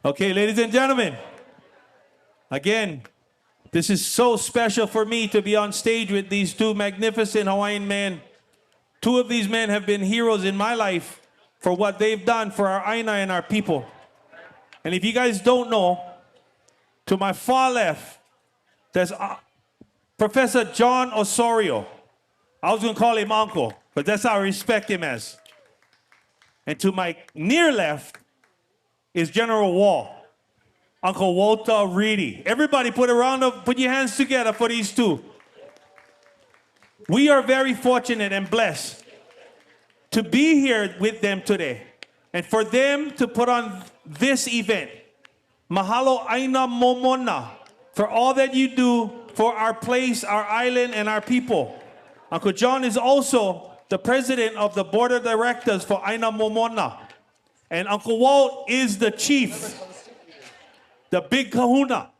Okay, ladies and gentlemen, again, this is so special for me to be on stage with these two magnificent Hawaiian men. Two of these men have been heroes in my life for what they've done for our ʻāina and our people. And if you guys don't know, to my far left, there's Professor John Osorio. I was going to call him Uncle, but that's how I respect him as. And to my near left is General Wall, Uncle Walter Ritte. Everybody put your hands together for these two. We are very fortunate and blessed to be here with them today and for them to put on this event. Mahalo ʻāina Momona for all that you do for our place, our island, and our people. Uncle John is also the president of the board of directors for ʻāina Momona. And Uncle Walt is the chief, the big kahuna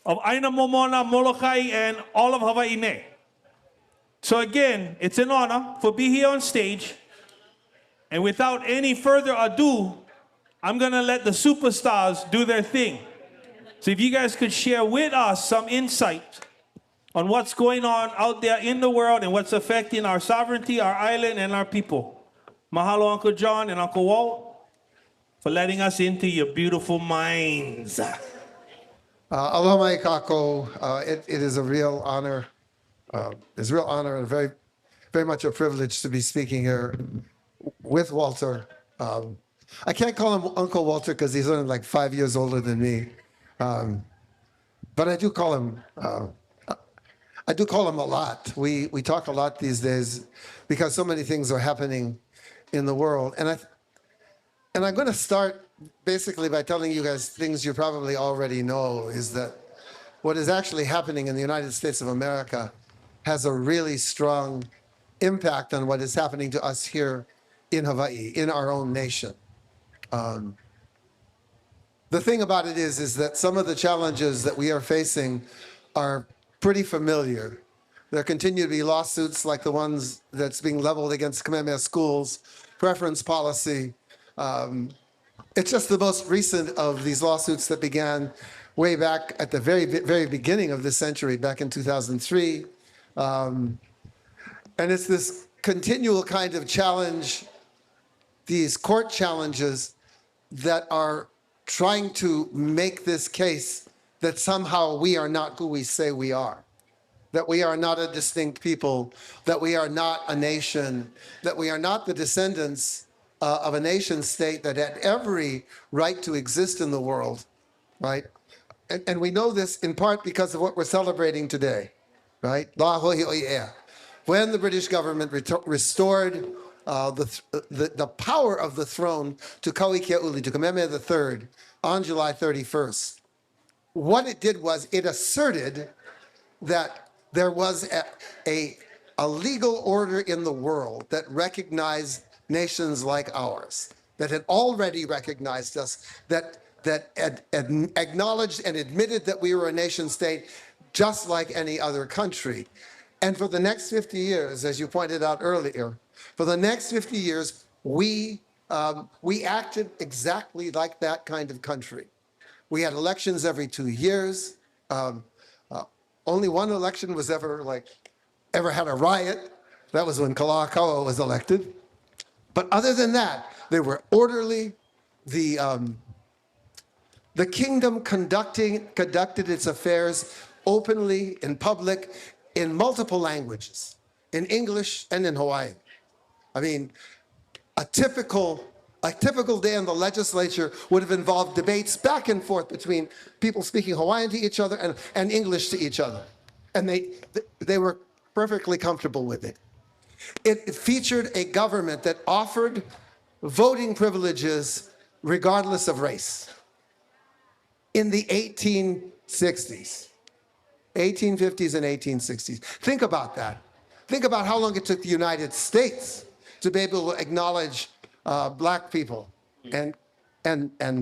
of ʻāina Momona, Molokaʻi, and all of Hawaii. So again, it's an honor for being here on stage. And without any further ado, I'm gonna let the superstars do their thing. So if you guys could share with us some insight on what's going on out there in the world and what's affecting our sovereignty, our island, and our people. Mahalo, Uncle John and Uncle Walt, for letting us into your beautiful minds. Aloha mai kako. It is a real honor. It's a real honor and very, very much a privilege to be speaking here with Walter. I can't call him Uncle Walter because he's only like 5 years older than me. But I do call him a lot. We talk a lot these days because so many things are happening in the world. And I'm going to start basically by telling you guys things you probably already know, is that what is actually happening in the United States of America has a really strong impact on what is happening to us here in Hawaii, in our own nation. The thing about it is that some of the challenges that we are facing are pretty familiar. There continue to be lawsuits like the ones that's being leveled against Kamehameha schools, preference policy. It's just the most recent of these lawsuits that began way back at the very, very beginning of this century, back in 2003. And it's this continual kind of challenge, these court challenges that are trying to make this case that somehow we are not who we say we are, that we are not a distinct people, that we are not a nation, that we are not the descendants of a nation state that had every right to exist in the world, right? And we know this in part because of what we're celebrating today, right? Lā Hoʻihoʻi Ea. When the British government restored the power of the throne to Kauikeaʻuli, to Kamehameha III, on July 31st, what it did was it asserted that there was a legal order in the world that recognized nations like ours, that had already recognized us, that acknowledged and admitted that we were a nation state just like any other country. And for the next 50 years, as you pointed out earlier, for the next 50 years, we acted exactly like that kind of country. We had elections every 2 years. Only one election was ever had a riot. That was when Kalakaua was elected. But other than that, they were orderly. The kingdom conducted its affairs openly, in public, in multiple languages, in English and in Hawaiian. I mean, a typical day in the legislature would have involved debates back and forth between people speaking Hawaiian to each other and English to each other. And they were perfectly comfortable with it. It featured a government that offered voting privileges regardless of race. In the 1850s and 1860s. Think about that. Think about how long it took the United States to be able to acknowledge black people and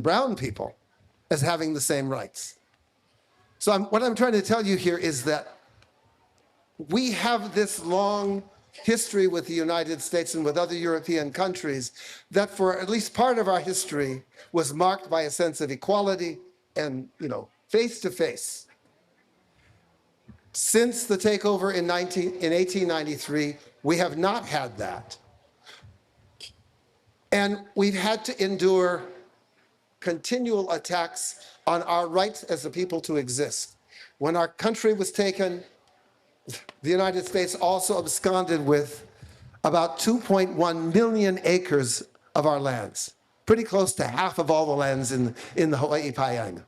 brown people as having the same rights. So what I'm trying to tell you here is that we have this long history with the United States and with other European countries that for at least part of our history was marked by a sense of equality and, face to face. Since the takeover in 1893, we have not had that. And we've had to endure continual attacks on our rights as a people to exist. When our country was taken, the United States also absconded with about 2.1 million acres of our lands, pretty close to half of all the lands in the Hawaii ʻāina.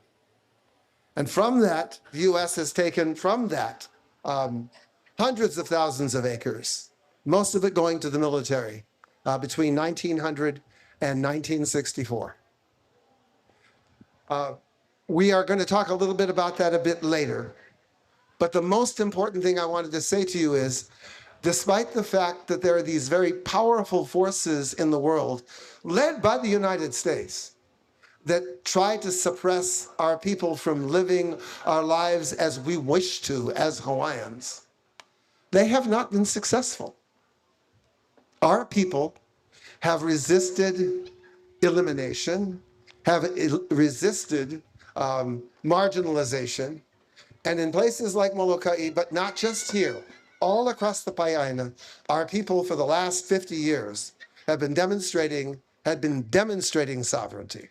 And from that, the U.S. has taken from that hundreds of thousands of acres, most of it going to the military between 1900 and 1964. We are going to talk a little bit about that a bit later. But the most important thing I wanted to say to you is, despite the fact that there are these very powerful forces in the world, led by the United States, that try to suppress our people from living our lives as we wish to as Hawaiians, they have not been successful. Our people have resisted elimination, have resisted marginalization, and in places like Molokaʻi, but not just here, all across the ʻāina, our people for the last 50 years had been demonstrating sovereignty.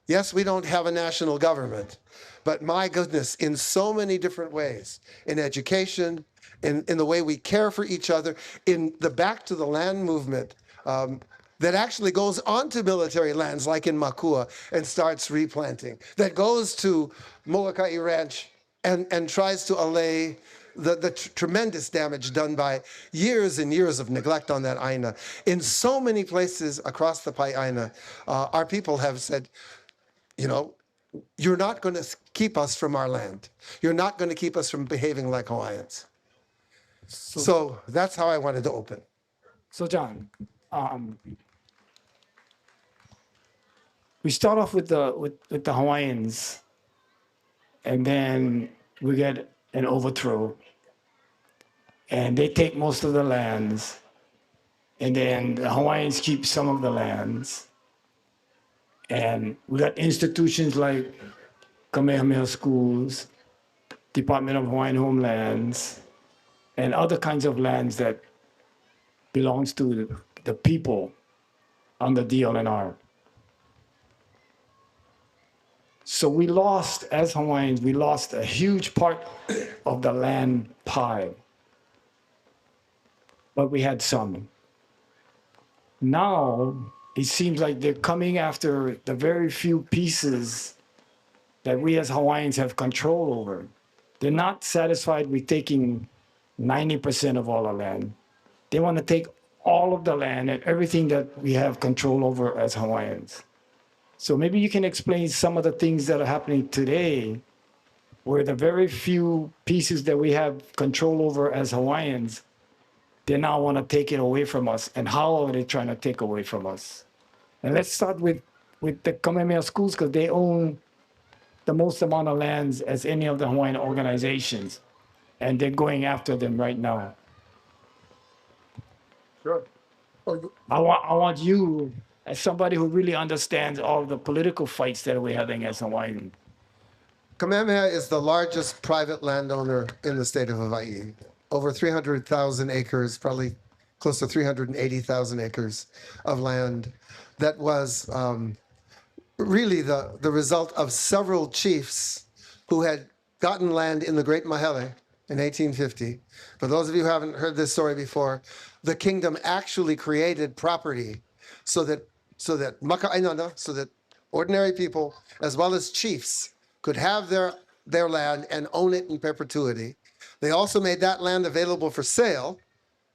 Yes, we don't have a national government, but my goodness, in so many different ways, in education, in the way we care for each other, in the Back to the Land movement, that actually goes onto military lands like in Makua and starts replanting, that goes to Molokaʻi Ranch and tries to allay the tremendous damage done by years and years of neglect on that ʻāina. In so many places across the ʻāina, our people have said, you're not going to keep us from our land. You're not going to keep us from behaving like Hawaiians. So that's how I wanted to open. So John, we start off with the Hawaiians, and then we get an overthrow, and they take most of the lands, and then the Hawaiians keep some of the lands, and we got institutions like Kamehameha schools, Department of Hawaiian Homelands, and other kinds of lands that belongs to the people under DLNR. So we lost, as Hawaiians, we lost a huge part of the land pie, but we had some. Now, it seems like they're coming after the very few pieces that we as Hawaiians have control over. They're not satisfied with taking 90% of all the land. They want to take all of the land and everything that we have control over as Hawaiians. So maybe you can explain some of the things that are happening today, where the very few pieces that we have control over as Hawaiians, they now want to take it away from us. And how are they trying to take away from us? And let's start with the Kamehameha schools, because they own the most amount of lands as any of the Hawaiian organizations. And they're going after them right now. Sure. I want you, as somebody who really understands all the political fights that we're having as Hawaiian. Kamehameha is the largest private landowner in the state of Hawaii. Over 300,000 acres, probably close to 380,000 acres of land that was really the result of several chiefs who had gotten land in the Great Māhele in 1850. For those of you who haven't heard this story before, the kingdom actually created property so that makaʻainana, so that ordinary people, as well as chiefs, could have their land and own it in perpetuity. They also made that land available for sale,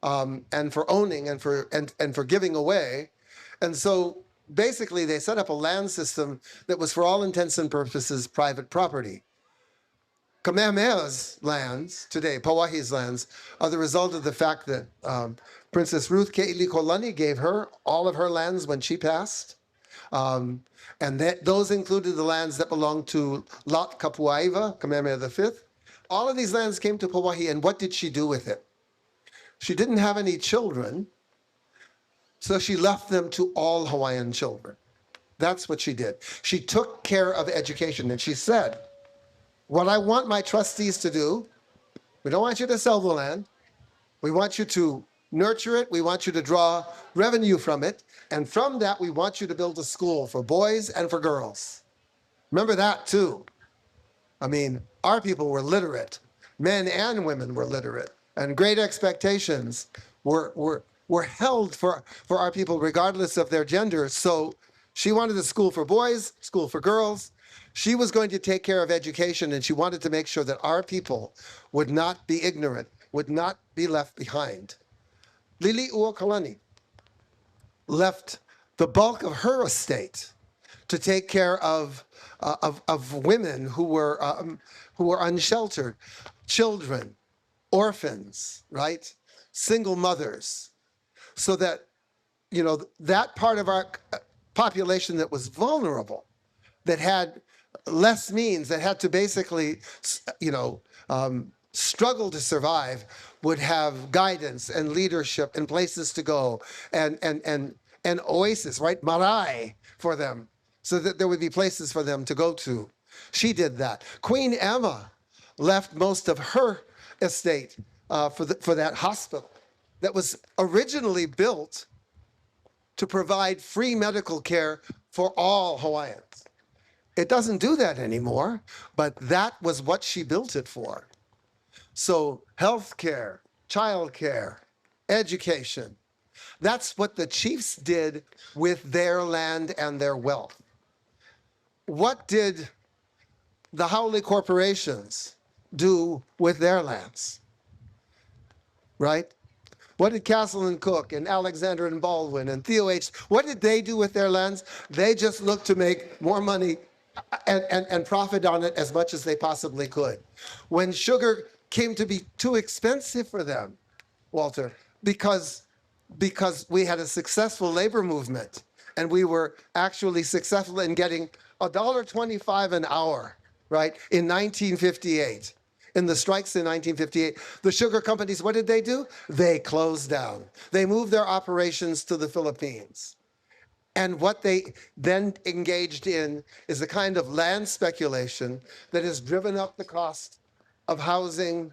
and for owning and for giving away. And so basically they set up a land system that was for all intents and purposes private property. Kamehameha's lands today, Pauahi's lands, are the result of the fact that Princess Ruth Keʻiliʻikolani gave her all of her lands when she passed. And those included the lands that belonged to Lot Kapuaiwa, Kamehameha V. All of these lands came to Pauahi, and what did she do with it? She didn't have any children, so she left them to all Hawaiian children. That's what she did. She took care of education, and she said, what I want my trustees to do, we don't want you to sell the land. We want you to nurture it. We want you to draw revenue from it. And from that, we want you to build a school for boys and for girls. Remember that too. I mean, our people were literate. Men and women were literate. And great expectations were held for our people regardless of their gender. So she wanted a school for boys, school for girls. She was going to take care of education, and she wanted to make sure that our people would not be ignorant, would not be left behind. Lili Uokalani left the bulk of her estate to take care of women who were unsheltered, children, orphans, right? Single mothers, so that, you know, that part of our population that was vulnerable, that had less means, that had to basically, you know, struggle to survive, would have guidance and leadership and places to go and oasis, right? Marae for them, so that there would be places for them to go to. She did that. Queen Emma left most of her estate for that hospital that was originally built to provide free medical care for all Hawaiians. It doesn't do that anymore, but that was what she built it for. So healthcare, childcare, education, that's what the chiefs did with their land and their wealth. What did the Haole corporations do with their lands? Right? What did Castle and Cook and Alexander and Baldwin and Theo H., what did they do with their lands? They just looked to make more money and profit on it as much as they possibly could. When sugar came to be too expensive for them, Walter, because we had a successful labor movement and we were actually successful in getting $1.25 an hour, right, in 1958. In the strikes in 1958, the sugar companies, what did they do? They closed down. They moved their operations to the Philippines. And what they then engaged in is a kind of land speculation that has driven up the cost of housing,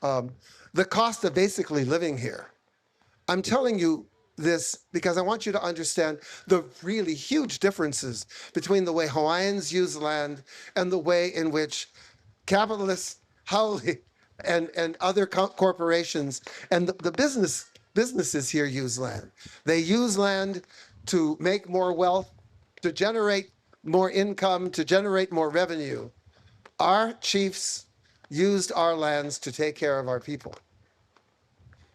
the cost of basically living here. I'm telling you this because I want you to understand the really huge differences between the way Hawaiians use land and the way in which capitalists, Haole, and other corporations and the businesses here use land. They use land to make more wealth, to generate more income, to generate more revenue. Our chiefs used our lands to take care of our people.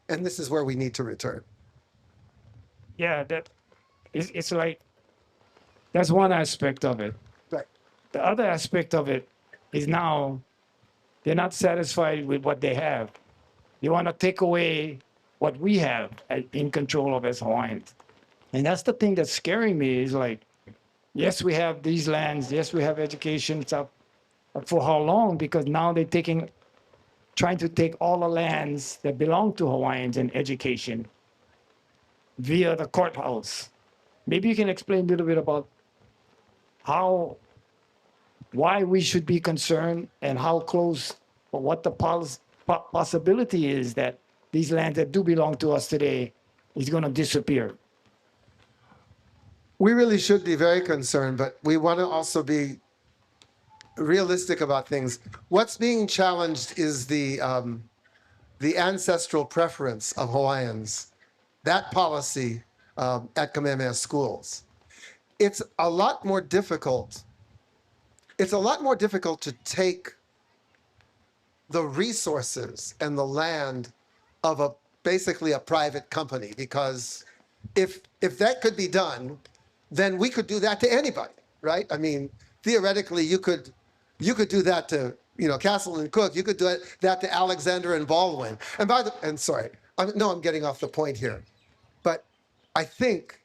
And this is where we need to return. Yeah, it's like, that's one aspect of it. Right. The other aspect of it is now they're not satisfied with what they have. They want to take away what we have in control of as Hawaiians. And that's the thing that's scaring me is like, yes, we have these lands. Yes, we have education stuff. But for how long? Because now they're trying to take all the lands that belong to Hawaiians in education via the courthouse. Maybe you can explain a little bit about why we should be concerned and how close, or what the possibility is that these lands that do belong to us today is going to disappear. We really should be very concerned, but we want to also be realistic about things. What's being challenged is the ancestral preference of Hawaiians, that policy at Kamehameha schools. It's a lot more difficult. It's a lot more difficult to take the resources and the land of basically a private company, because if that could be done, then we could do that to anybody, right? I mean, theoretically, you could do that to, you know, Castle and Cook. You could do that to Alexander and Baldwin. And sorry, I'm getting off the point here, but I think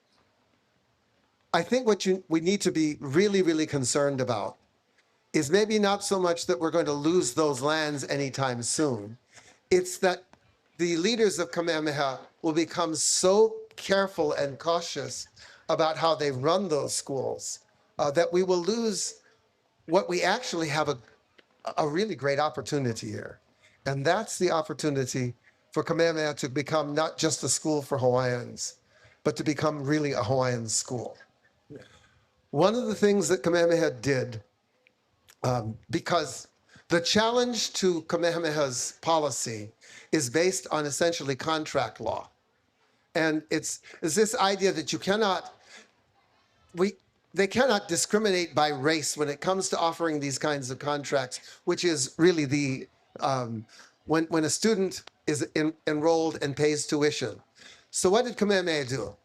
what we need to be really, really concerned about is maybe not so much that we're going to lose those lands anytime soon. It's that the leaders of Kamehameha will become so careful and cautious about how they run those schools that we will lose what we actually have a really great opportunity here. And that's the opportunity for Kamehameha to become not just a school for Hawaiians, but to become really a Hawaiian school. One of the things that Kamehameha did, because the challenge to Kamehameha's policy is based on essentially contract law. And it's this idea that you cannot, they cannot discriminate by race when it comes to offering these kinds of contracts, which is really the, when a student is enrolled and pays tuition. So what did Kamehameha do?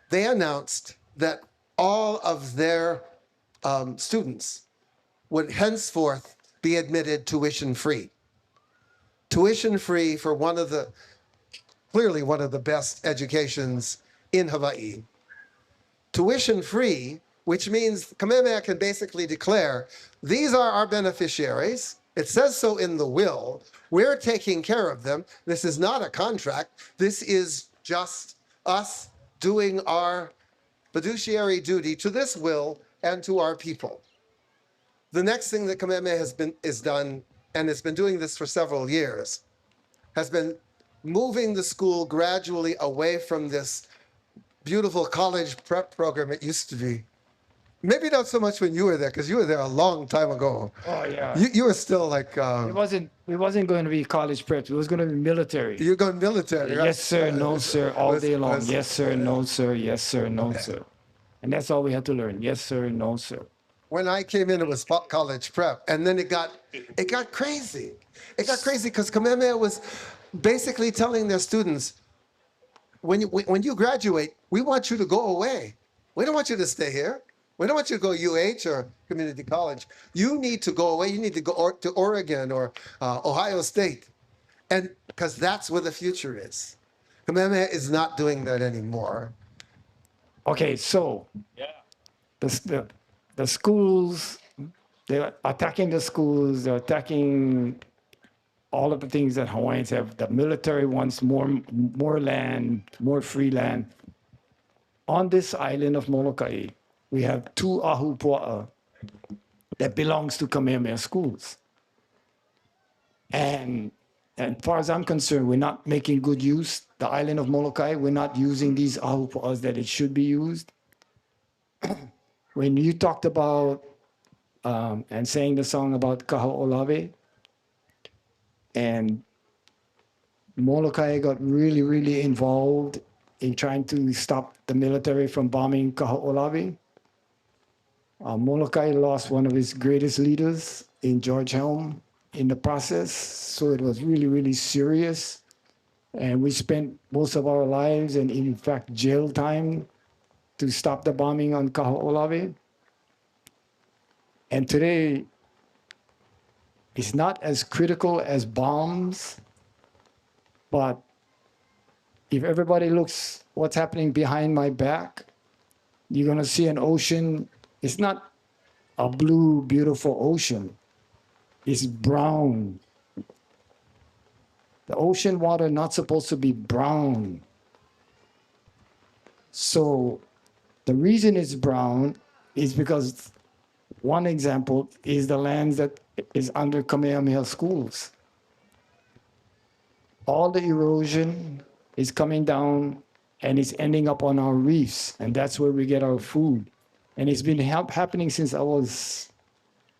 They announced that all of their students would henceforth be admitted tuition-free. Tuition-free for clearly one of the best educations in Hawaii. Tuition-free, which means Kamehameha can basically declare, these are our beneficiaries. It says so in the will. We're taking care of them. This is not a contract. This is just us doing our fiduciary duty to this will and to our people. The next thing that Kamehameha has done, and it's been doing this for several years, has been moving the school gradually away from this beautiful college prep program it used to be. Maybe not so much when you were there, because you were there a long time ago. Oh yeah. You were still like... It wasn't going to be college prep. It was going to be military. You're going military, right? Yes, sir, no, sir, all day long. was- Yes, sir, no, sir, yes, sir, no, sir. And that's all we had to learn. Yes, sir, no, sir. When I came in, it was college prep, and then it got crazy. It got crazy because Kamehameha was basically telling their students, when you graduate, we want you to go away. We don't want you to stay here. We don't want you to go UH or community college. You need to go away. You need to go to Oregon or Ohio State, and because that's where the future is. Kamehameha is not doing that anymore. Okay, so the schools, they're attacking the schools, they're attacking all of the things that Hawaiians have. The military wants more land, more free land. On this island of Molokaʻi, we have 2 ahupua'a that belongs to Kamehameha schools. And as far as I'm concerned, we're not making good use. The island of Molokaʻi, we're not using these ahupua'as that it should be used. When you talked about and sang the song about Kahoʻolawe, and Molokaʻi got really, really involved in trying to stop the military from bombing Kahoʻolawe. Molokaʻi lost one of his greatest leaders in George Helm in the process, so it was really, really serious. And we spent most of our lives and in fact jail time to stop the bombing on Kahoʻolawe. And today, it's not as critical as bombs, but if everybody looks what's happening behind my back, you're gonna see an ocean. It's not a blue, beautiful ocean. It's brown. The ocean water not supposed to be brown. So the reason it's brown is because one example is the lands that is under Kamehameha schools. All the erosion is coming down and it's ending up on our reefs, and that's where we get our food. And it's been happening since I was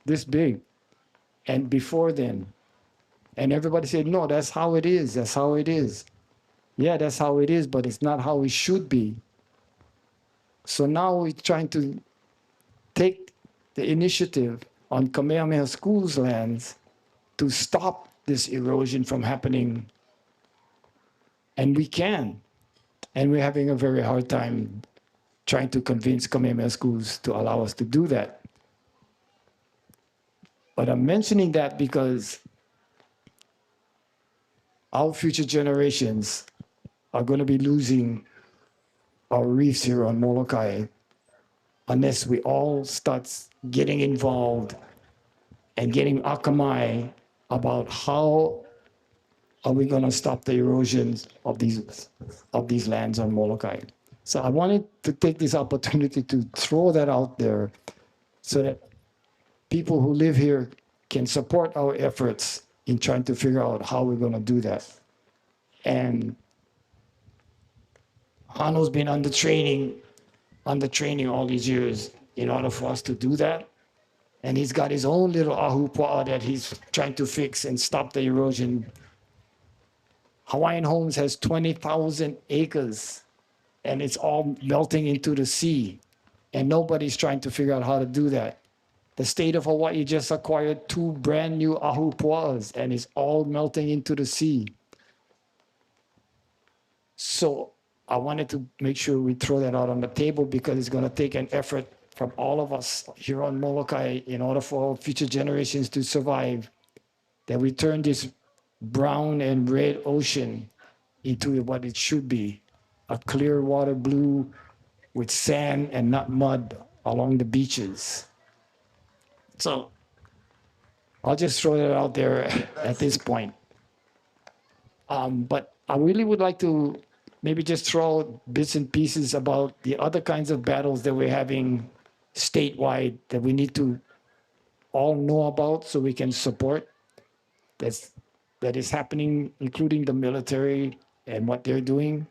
this big and before then. And everybody said, no, that's how it is, that's how it is. Yeah, that's how it is, but it's not how it should be. So now we're trying to take the initiative on Kamehameha schools' lands to stop this erosion from happening. And we can. And we're having a very hard time trying to convince Kamehameha schools to allow us to do that. But I'm mentioning that because our future generations are going to be losing our reefs here on Molokaʻi unless we all start getting involved and getting akamai about how are we going to stop the erosions of these lands on Molokaʻi? So I wanted to take this opportunity to throw that out there so that people who live here can support our efforts in trying to figure out how we're going to do that. And Hano's been under training all these years in order for us to do that. And he's got his own little ahupua'a that he's trying to fix and stop the erosion. Hawaiian Homes has 20,000 acres and it's all melting into the sea. And nobody's trying to figure out how to do that. The state of Hawaii just acquired 2 brand new ahupua'as and it's all melting into the sea. So I wanted to make sure we throw that out on the table because it's going to take an effort from all of us here on Molokaʻi in order for future generations to survive, that we turn this brown and red ocean into what it should be, a clear water blue with sand and not mud along the beaches. So I'll just throw that out there at this point. But I really would like to maybe just throw out bits and pieces about the other kinds of battles that we're having statewide that we need to all know about so we can support that is happening, including the military and what they're doing.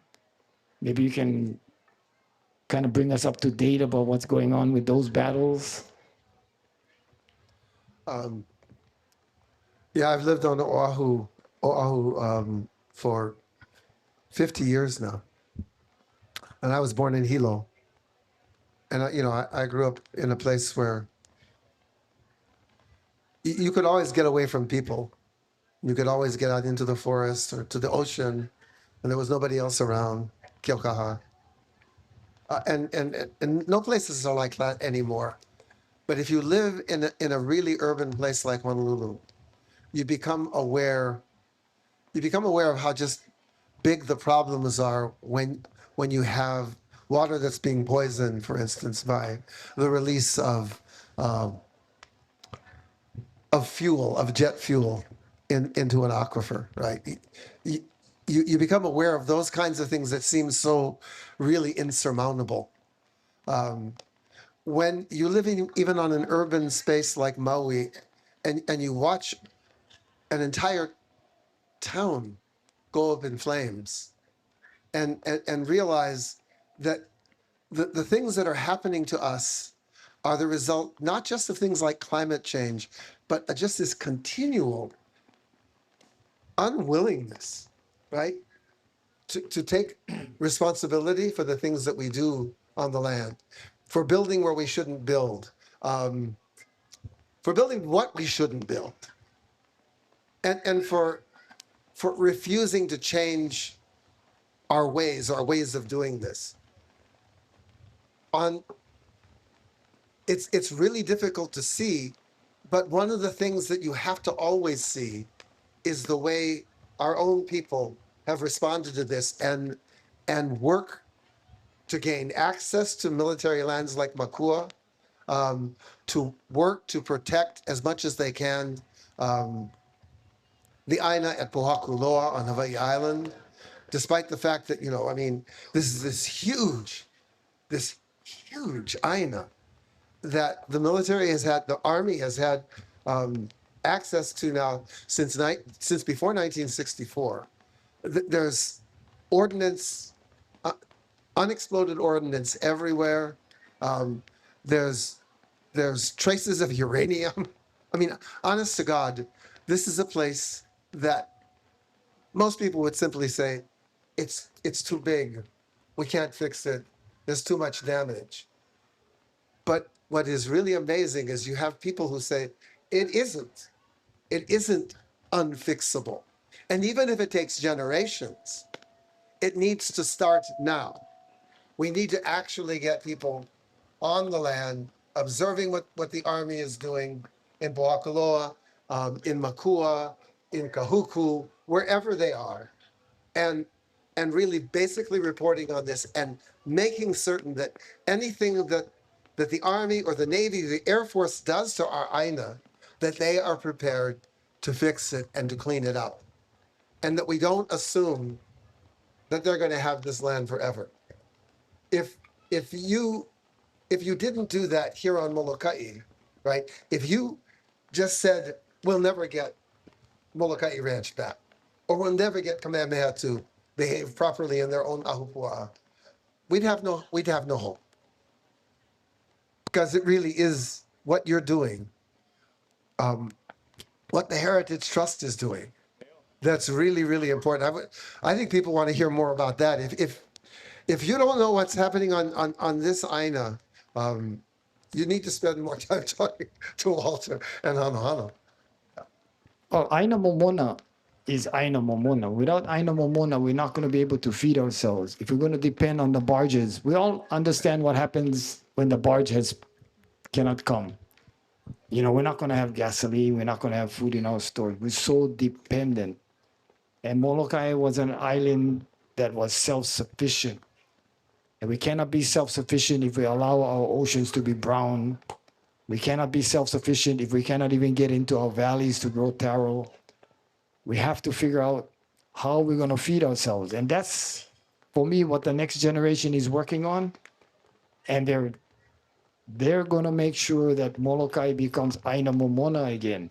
Maybe you can kind of bring us up to date about what's going on with those battles. Yeah, I've lived on Oahu for 50 years now. And I was born in Hilo. And, I grew up in a place where you could always get away from people. You could always get out into the forest or to the ocean, and there was nobody else around. Kiokaha. And no places are like that anymore. But if you live in a really urban place like Honolulu, you become aware of how just big the problems are when you have water that's being poisoned, for instance, by the release of fuel, of jet fuel into an aquifer, right? You become aware of those kinds of things that seem so really insurmountable. When you live even on an urban space like Maui, and you watch an entire town go up in flames, and realize that the things that are happening to us are the result not just of things like climate change, but just this continual unwillingness, right, to take responsibility for the things that we do on the land, for building where we shouldn't build, for building what we shouldn't build, and for refusing to change our ways of doing this. It's really difficult to see, but one of the things that you have to always see is the way our own people have responded to this and work to gain access to military lands like Makua, to work to protect as much as they can the ʻāina at Pohakuloa on Hawaii Island, despite the fact that, this is this huge ʻāina that the military has had, the Army has had access to now since before 1964. There's ordnance, unexploded ordnance everywhere. There's traces of uranium. Honest to God, this is a place that most people would simply say, it's too big. We can't fix it. There's too much damage. But what is really amazing is you have people who say, it isn't unfixable. And even if it takes generations, it needs to start now. We need to actually get people on the land, observing what the Army is doing in Pohakuloa, in Makua, in Kahuku, wherever they are, and really basically reporting on this and making certain that anything that the Army or the Navy, the Air Force does to our ʻāina, that they are prepared to fix it and to clean it up. and that we don't assume that they're going to have this land forever. If you didn't do that here on Molokaʻi, right? If you just said we'll never get Molokaʻi Ranch back, or we'll never get Kamehameha to behave properly in their own ahupua'a, we'd have no hope. Because it really is what you're doing, what the Heritage Trust is doing. That's really, really important. I think people want to hear more about that. If you don't know what's happening on this ʻāina, you need to spend more time talking to Walter and Hanohano. Oh, ʻāina Momona is ʻāina Momona. Without ʻāina Momona, we're not going to be able to feed ourselves. If we're going to depend on the barges, we all understand what happens when the barge cannot come. You know, we're not going to have gasoline. We're not going to have food in our stores. We're so dependent. And Molokaʻi was an island that was self-sufficient. And we cannot be self-sufficient if we allow our oceans to be brown. We cannot be self-sufficient if we cannot even get into our valleys to grow taro. We have to figure out how we're going to feed ourselves. And that's, for me, what the next generation is working on. And they're going to make sure that Molokaʻi becomes ʻāina Momona again.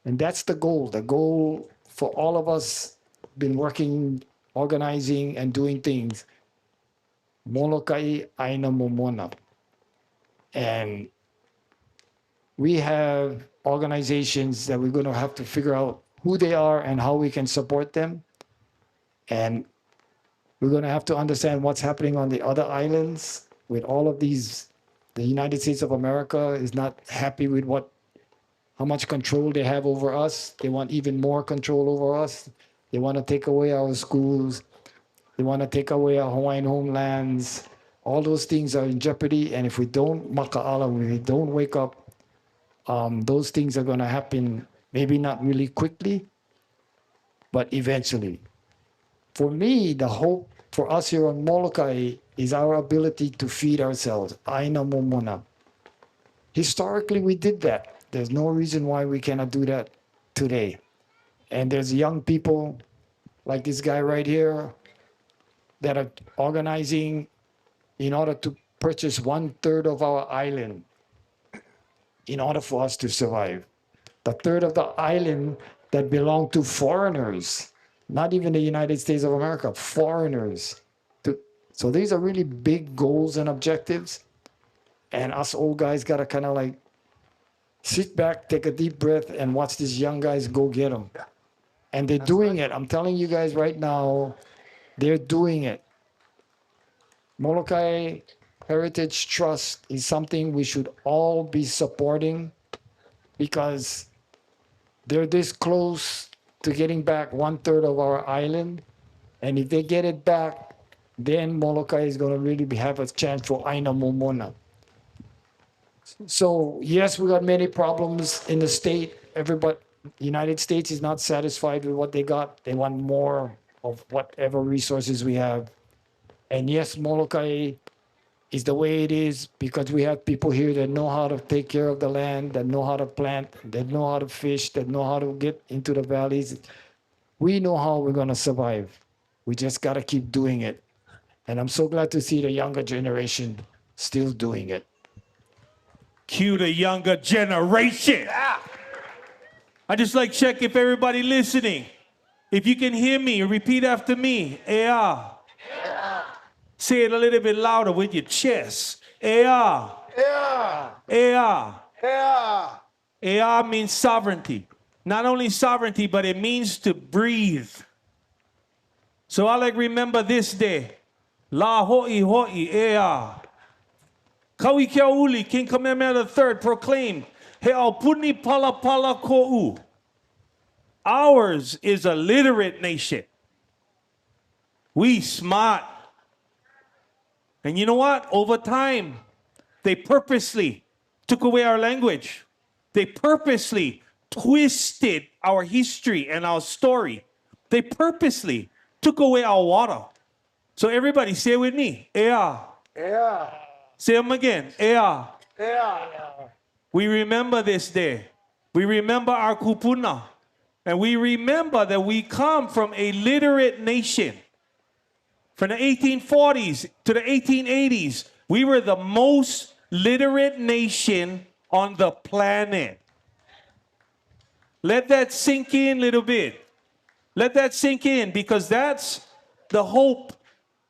And that's the goal. The goal for all of us been working, organizing, and doing things. Molokaʻi ʻāina Momona. And we have organizations that we're going to have to figure out who they are and how we can support them. And we're going to have to understand what's happening on the other islands with all of these. The United States of America is not happy with how much control they have over us. They want even more control over us. They want to take away our schools. They want to take away our Hawaiian homelands. All those things are in jeopardy. And if we don't maka'ala, if we don't wake up, those things are going to happen, maybe not really quickly, but eventually. For me, the hope for us here on Molokaʻi is our ability to feed ourselves, ʻāina Momona. Historically, we did that. There's no reason why we cannot do that today. And there's young people like this guy right here that are organizing in order to purchase 1/3 of our island in order for us to survive. The third of the island that belong to foreigners, not even the United States of America, foreigners. So these are really big goals and objectives. And us old guys got to kind of like sit back, take a deep breath, and watch these young guys go get them. And they're doing it. I'm telling you guys right now, they're doing it. Molokaʻi Heritage Trust is something we should all be supporting because they're this close to getting back 1/3 of our island. And if they get it back, then Molokaʻi is going to really have a chance for ʻāina Momona. So yes, we got many problems in the state. Everybody, United States is not satisfied with what they got. They want more of whatever resources we have. And yes, Molokaʻi is the way it is because we have people here that know how to take care of the land, that know how to plant, that know how to fish, that know how to get into the valleys. We know how we're going to survive. We just got to keep doing it. And I'm so glad to see the younger generation still doing it. Cue the younger generation. I just like check if everybody listening. If you can hear me, repeat after me. Ea. Say it a little bit louder with your chest. Ea. Ea. Ea. Ea. Ea means sovereignty. Not only sovereignty, but it means to breathe. So I like remember this day. Lā Hoʻihoʻi Ea. Kaui kia uli, King Kamehameha III proclaimed, He aupuni pala pala ko'u. Ours is a literate nation. We smart. And you know what? Over time, they purposely took away our language. They purposely twisted our history and our story. They purposely took away our water. So everybody say it with me. Ea. Ea. Say them again. Ea. Ea. We remember this day. We remember our kupuna. And we remember that we come from a literate nation. From the 1840s to the 1880s, we were the most literate nation on the planet. Let that sink in a little bit. Let that sink in, because that's the hope,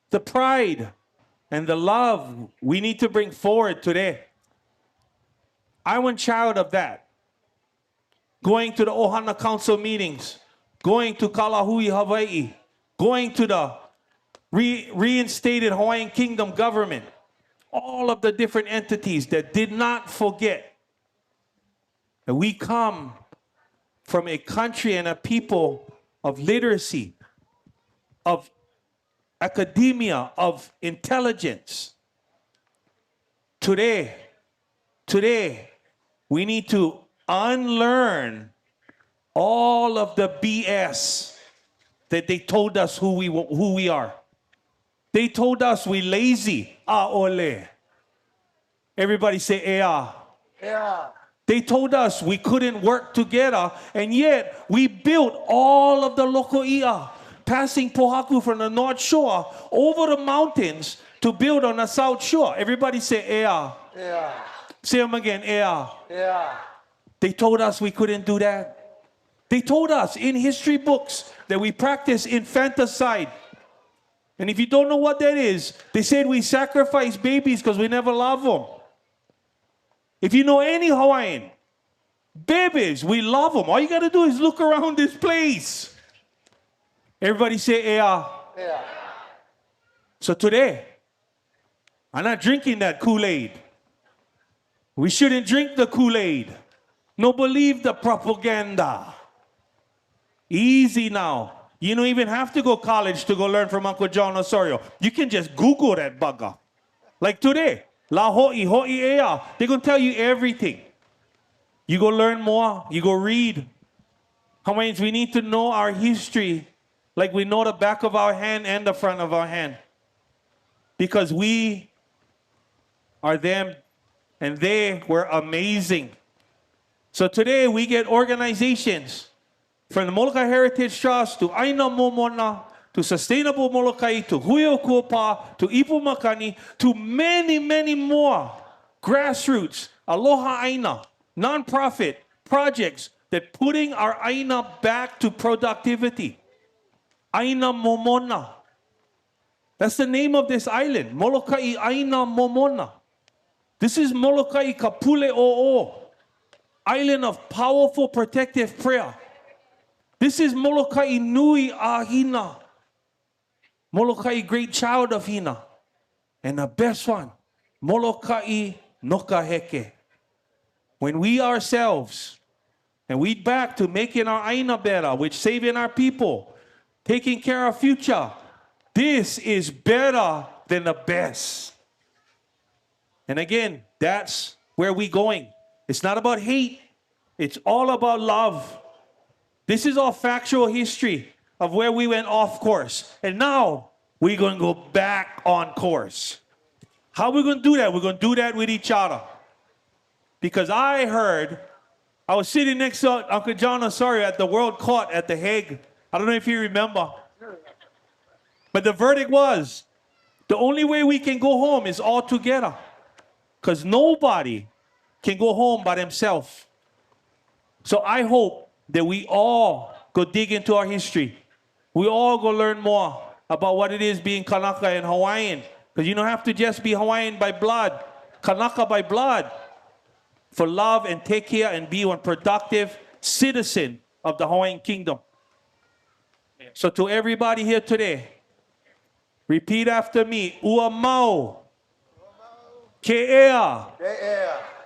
the pride, and the love we need to bring forward today. I'm one child of that. Going to the Ohana Council meetings, going to Kalahui, Hawaii, going to the reinstated Hawaiian Kingdom government, all of the different entities that did not forget that we come from a country and a people of literacy, of academia, of intelligence. Today, we need to unlearn all of the BS that they told us who we are. They told us we lazy. ʻAole. Everybody say ea. Yeah. They told us we couldn't work together, and yet we built all of the Molokaʻi, passing Pohaku from the North Shore over the mountains to build on the South Shore. Everybody say ea. Yeah. Say them again, ea. Yeah. They told us we couldn't do that. They told us in history books that we practice infanticide. And if you don't know what that is, they said we sacrifice babies because we never love them. If you know any Hawaiian, babies, we love them. All you got to do is look around this place. Everybody say, ea. Yeah. So today, I'm not drinking that Kool-Aid. We shouldn't drink the Kool-Aid. No, believe the propaganda. Easy now. You don't even have to go to college to go learn from Uncle John Osorio. You can just Google that bugger. Like today. Lā Hoʻihoʻi Ea. They're going to tell you everything. You go learn more. You go read. Hawaiians, we need to know our history like we know the back of our hand and the front of our hand. Because we are them and they were amazing. So today we get organizations from the Molokaʻi Heritage Trust to ʻāina Momona, to Sustainable Molokaʻi, to Hui o Kuapa, to Ipu Makani, to many, many more grassroots, Aloha ʻāina, nonprofit projects that putting our ʻāina back to productivity. ʻāina Momona. That's the name of this island, Molokaʻi ʻāina Momona. This is Molokaʻi Kapule O'o, island of powerful protective prayer. This is Molokaʻi Nui a Hina. Molokaʻi, great child of Hina. And the best one, Molokaʻi Nokaheke. When we ourselves, and we back to making our ʻāina better, which saving our people, taking care of future, this is better than the best. And again, that's where we're going. It's not about hate. It's all about love. This is all factual history of where we went off course. And now we're going to go back on course. How are we going to do that? We're going to do that with each other. Because I was sitting next to Uncle John Osorio at the World Court at The Hague. I don't know if you remember. But the verdict was, the only way we can go home is all together. Because nobody can go home by themselves. So I hope that we all go dig into our history. We all go learn more about what it is being Kanaka and Hawaiian. Because you don't have to just be Hawaiian by blood, Kanaka by blood. For love and take care and be one productive citizen of the Hawaiian Kingdom. So to everybody here today, repeat after me. Ua mau. Ke ea.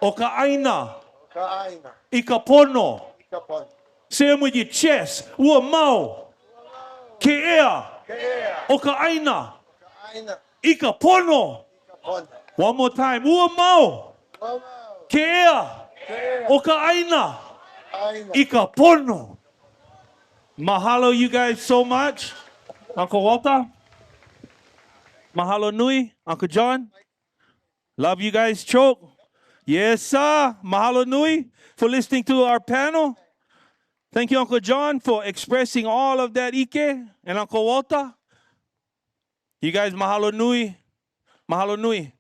O ka ʻāina. I ka pono. Say them with your chest. Ua mau. Ke ea. O ka ʻāina. I ka pono. One more time. Ua mau. Ke ea. O ka ʻāina. I ka pono. Mahalo you guys so much. Uncle Walter. Mahalo nui. Uncle John. Love you guys, Choke. Yes, sir. Mahalo nui for listening to our panel. Thank you, Uncle John, for expressing all of that ike, and Uncle Walter. You guys, mahalo nui. Mahalo nui.